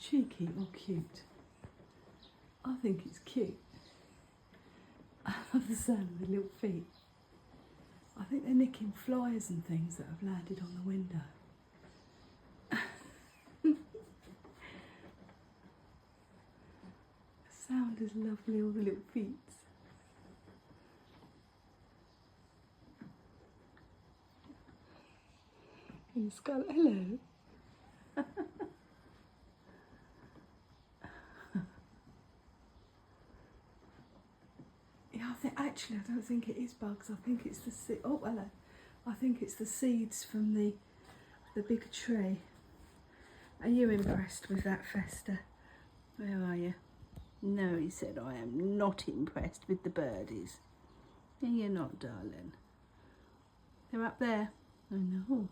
cheeky or cute? I think it's cute. I love the sound of the little feet. I think they're nicking flies and things that have landed on the window. The sound is lovely, all the little feet. And Scarlet, hello. Yeah, I don't think it is bugs. I think it's the oh hello. I think it's the seeds from the big tree. Are you impressed with that Festa? Where are you? No, he said, I am not impressed with the birdies. No, you're not, darling. They're up there. I know.